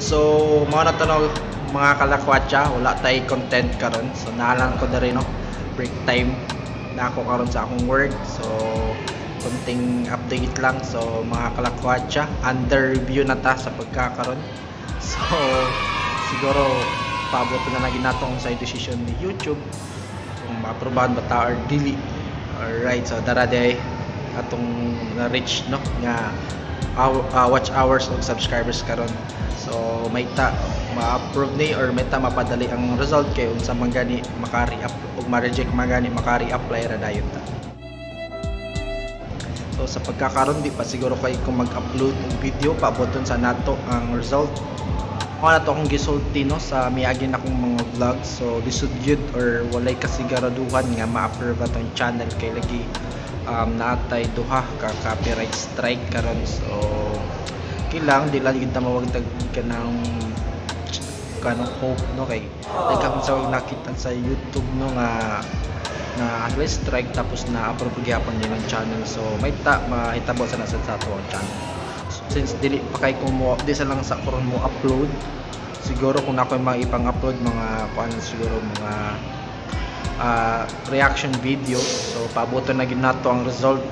So, mao na to no, mga kalakwatsa, wala tay content karon. So, naalang ko na rin no, break time na ako karon sa akong work. So, konting update lang. So, mga kalakwatsa, under review na ta sa pagkakaroon. So, siguro paabot na lagi natong sa decision ni YouTube kung ma-aprobahan ba ta or dili. Alright, so dara day atong na-reach no nga watch hours og subscribers karon. So may ta ma-approve ni or may ta mapadali ang result kay unsa man gani maka-re-upload ug ma-reject man gani maka-re-apply ra dayon ta. So sa pagkakaroon di pa siguro kay kung mag-upload og video paabot sa nato ang result. Ako na to akong gisulti no sa miagin akong mga vlogs. So lisod yun or walay kasiguraduhan nga ma-approve atong channel kay lagi naatay duha ka copyright strike karon. So kilang di lang kita mawagtag kanang hope no kay nagkakon sa nakita sa YouTube no nga na advice strike tapos na approve gyapon din ang channel. So may ta mahitabo sa nasa sa ato ang channel. Since dili pa kay ko mo di sa lang sa karon mo upload, siguro kung ako may ipang-upload mga kuan siguro mga reaction video. So paboto na gid nato ang result.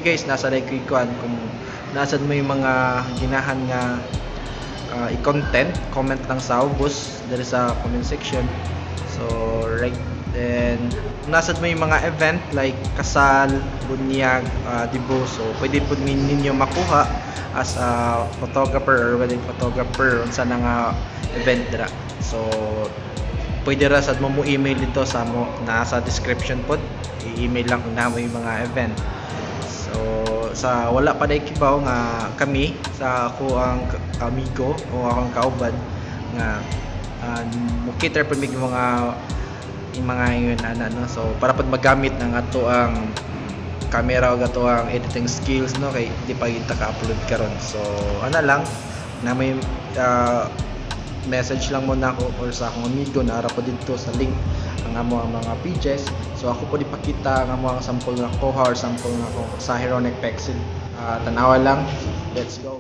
Guys, nasa like kuan kung nasad mo yung mga ginahan nga i-content, comment lang sa Hobbyist diri sa comment section. So right then nasad mo yung mga event like kasal, bunyag, dibo. So pwede pud ninyo makuha as a photographer or wedding photographer unsa na nga event dira. So pwede ra sad mo email dito sa mo nasa description pod, i-email lang kung na mo yung mga event. So sa wala pa day kibaw nga kami sa ako ang amigo o akong kauban nga mukiter pa mig mga yun ano. So para pud magamit ng ato ang camera o gato ang editing skills no kay di pa kita ka-upload karon. So ana lang na may message lang mo na ako or sa akong amigo na ara po dito sa link ang amo ang mga pages. So ako po ipakita ang amo ang sample na koha or sample na ko sa Heronic Pexel. Tanawa lang, let's go.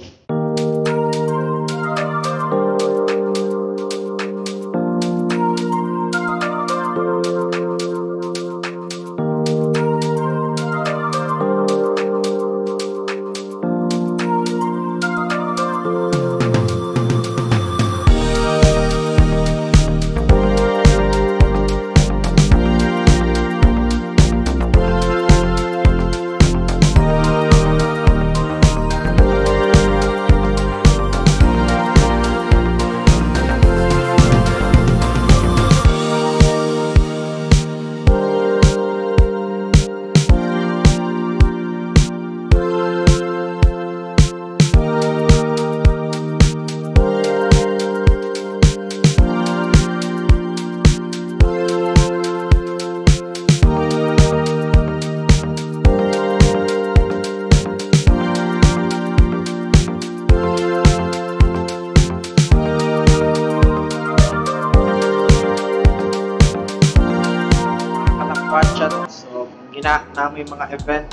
So kung namo yung mga event,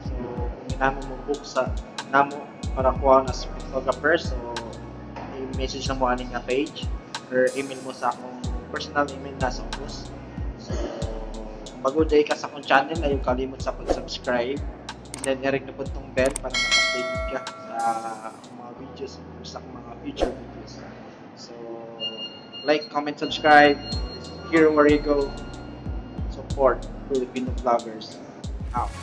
so kung namo mo book sa namo para kuha na as photographer, so i-message lang mo aning nga page or email mo sa akong personal email na sa Hobbyist. So bago day ka sa akong channel ayaw kalimot sa pag-subscribe, then i-ring na po itong bell para maka-update ka sa mga videos or sa mga future videos. So like, comment, subscribe. Here where you go. Support Filipino vloggers. Out.